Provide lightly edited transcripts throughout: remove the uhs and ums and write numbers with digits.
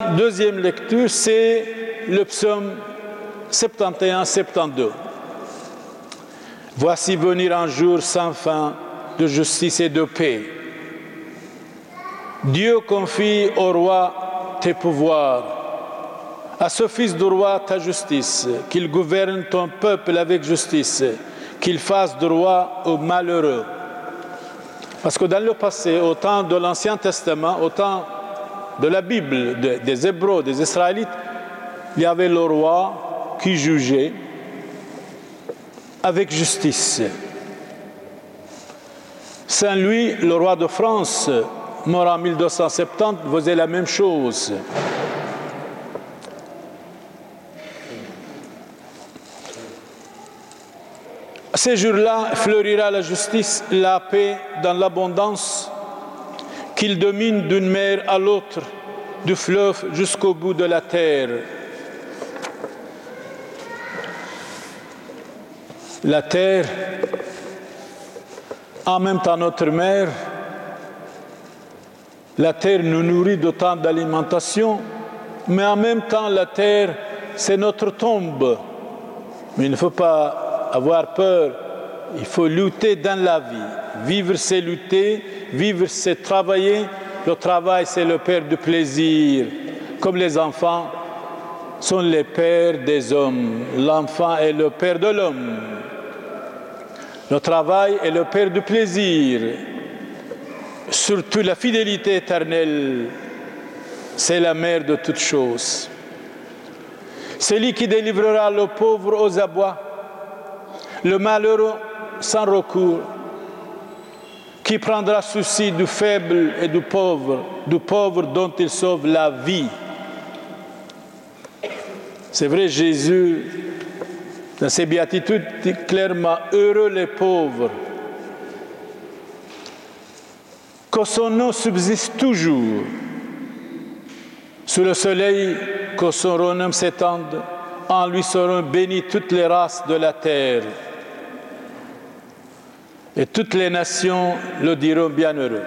Deuxième lecture, c'est le psaume 71-72. Voici venir un jour sans fin de justice et de paix. Dieu confie au roi tes pouvoirs, à ce fils du roi ta justice, qu'il gouverne ton peuple avec justice, qu'il fasse du roi aux malheureux. Parce que dans le passé, au temps de l'Ancien Testament, au temps de la Bible, des Hébreux, des Israélites, il y avait le roi qui jugeait avec justice. Saint-Louis, le roi de France, mort en 1270, faisait la même chose. Ces jours-là fleurira la justice, la paix dans l'abondance, qu'il domine d'une mer à l'autre, du fleuve jusqu'au bout de la terre. La terre, en même temps notre mère, la terre nous nourrit d'autant d'alimentation, mais en même temps la terre, c'est notre tombe. Mais il ne faut pas avoir peur, il faut lutter dans la vie. Vivre, c'est lutter, vivre, c'est travailler. Le travail, c'est le père du plaisir. Comme les enfants sont les pères des hommes, l'enfant est le père de l'homme. Le travail est le père du plaisir. Surtout la fidélité éternelle, c'est la mère de toutes choses. Celui qui délivrera le pauvre aux abois, le malheureux sans recours, qui prendra souci du faible et du pauvre dont il sauve la vie. C'est vrai, Jésus, dans ses béatitudes, dit clairement « Heureux les pauvres ». Que son nom subsiste toujours. Sous le soleil, que son renommé s'étende, en lui seront bénies toutes les races de la terre. Et toutes les nations le diront bienheureux.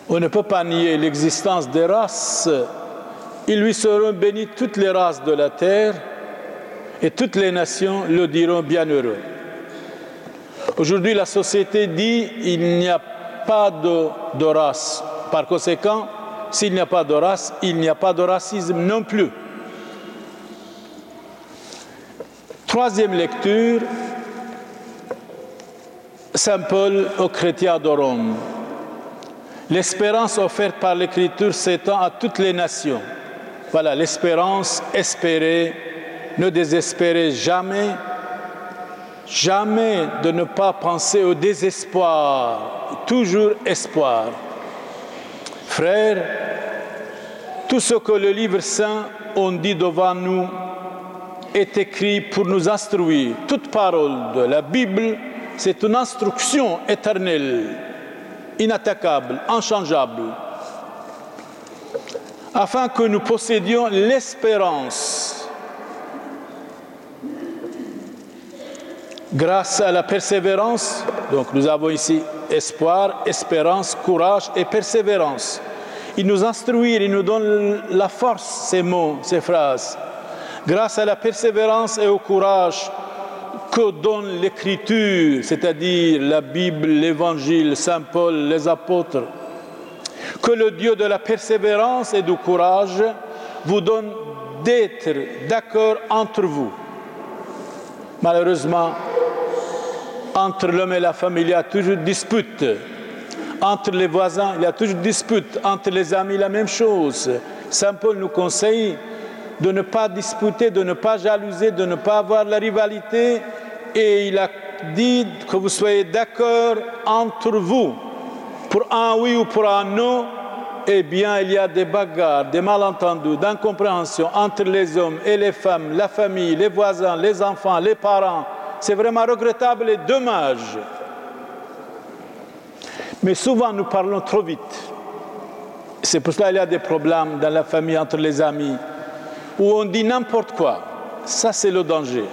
On ne peut pas nier l'existence des races. Ils lui seront bénies toutes les races de la terre, et toutes les nations le diront bienheureux. Aujourd'hui, la société dit qu'il n'y a pas de race. Par conséquent, s'il n'y a pas de race, il n'y a pas de racisme non plus. Troisième lecture, Saint Paul aux chrétiens de Rome. L'espérance offerte par l'Écriture s'étend à toutes les nations. Voilà, l'espérance, espérer, ne désespérer jamais, jamais de ne pas penser au désespoir, toujours espoir. Frères, tout ce que le livre saint on dit devant nous est écrit pour nous instruire. Toute parole de la Bible, c'est une instruction éternelle, inattaquable, inchangeable, afin que nous possédions l'espérance. Grâce à la persévérance, donc nous avons ici espoir, espérance, courage et persévérance. Il nous instruit, il nous donne la force, ces mots, ces phrases. Grâce à la persévérance et au courage que donne l'Écriture, c'est-à-dire la Bible, l'Évangile, Saint Paul, les apôtres, que le Dieu de la persévérance et du courage vous donne d'être d'accord entre vous. Malheureusement, entre l'homme et la femme, il y a toujours dispute. Entre les voisins, il y a toujours dispute. Entre les amis, la même chose. Saint Paul nous conseille de ne pas disputer, de ne pas jalouser, de ne pas avoir la rivalité. Et il a dit que vous soyez d'accord entre vous. Pour un oui ou pour un non, eh bien, il y a des bagarres, des malentendus, d'incompréhension entre les hommes et les femmes, la famille, les voisins, les enfants, les parents. C'est vraiment regrettable et dommage. Mais souvent, nous parlons trop vite. C'est pour cela qu'il y a des problèmes dans la famille, entre les amis, où on dit n'importe quoi. Ça, c'est le danger.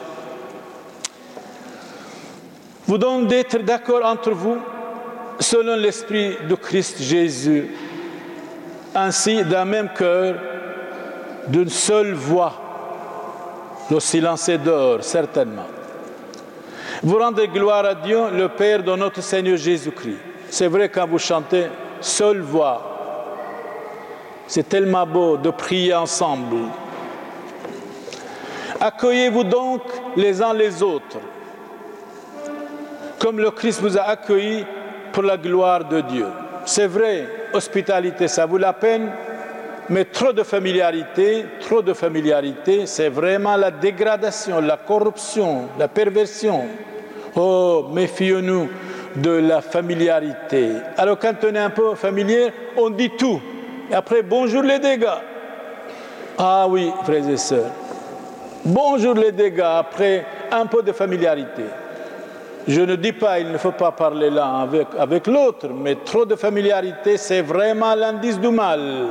Vous donne d'être d'accord entre vous, selon l'Esprit de Christ Jésus, ainsi d'un même cœur, d'une seule voix. Le silence est dehors, certainement. Vous rendez gloire à Dieu, le Père de notre Seigneur Jésus-Christ. C'est vrai, quand vous chantez seule voix, c'est tellement beau de prier ensemble. Accueillez-vous donc les uns les autres, comme le Christ vous a accueillis pour la gloire de Dieu. C'est vrai, hospitalité, ça vaut la peine, mais trop de familiarité, c'est vraiment la dégradation, la corruption, la perversion. Oh, méfions-nous de la familiarité. Alors quand on est un peu familier, on dit tout. Et après, bonjour les dégâts. Ah oui, frères et sœurs. Bonjour les dégâts, après un peu de familiarité. Je ne dis pas qu'il ne faut pas parler l'un avec l'autre, mais trop de familiarité, c'est vraiment l'indice du mal.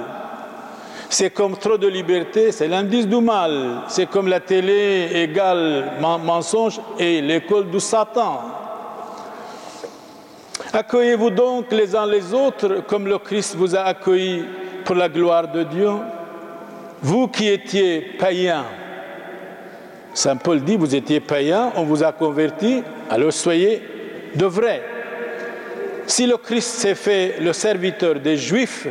C'est comme trop de liberté, c'est l'indice du mal. C'est comme la télé égale mensonge et l'école du Satan. Accueillez-vous donc les uns les autres comme le Christ vous a accueillis pour la gloire de Dieu. Vous qui étiez païens, Saint Paul dit, vous étiez païens, on vous a convertis, alors soyez de vrais. Si le Christ s'est fait le serviteur des Juifs,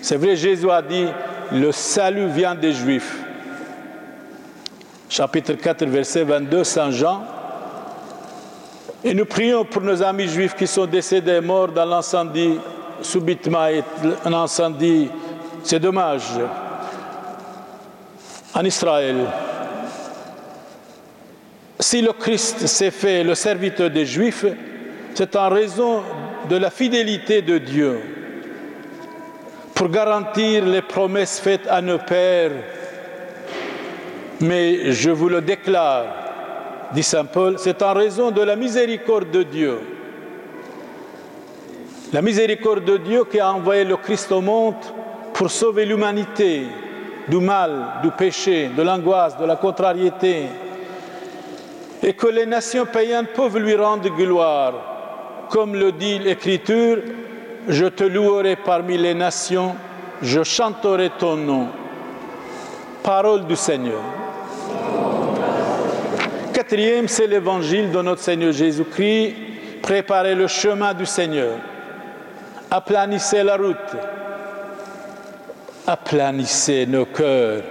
c'est vrai, Jésus a dit, le salut vient des Juifs. Chapitre 4, verset 22, Saint Jean. Et nous prions pour nos amis juifs qui sont décédés, morts dans l'incendie, subitement, un incendie, c'est dommage, en Israël. Si le Christ s'est fait le serviteur des Juifs, c'est en raison de la fidélité de Dieu pour garantir les promesses faites à nos pères. Mais je vous le déclare, dit Saint Paul, c'est en raison de la miséricorde de Dieu. La miséricorde de Dieu qui a envoyé le Christ au monde pour sauver l'humanité du mal, du péché, de l'angoisse, de la contrariété. Et que les nations païennes peuvent lui rendre gloire. Comme le dit l'Écriture, je te louerai parmi les nations, je chanterai ton nom. Parole du Seigneur. Quatrième, c'est l'évangile de notre Seigneur Jésus-Christ. Préparez le chemin du Seigneur. Aplanissez la route. Aplanissez nos cœurs.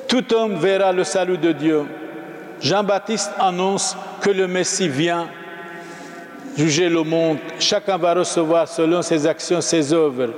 Tout homme verra le salut de Dieu. Jean-Baptiste annonce que le Messie vient juger le monde. Chacun va recevoir selon ses actions, ses œuvres.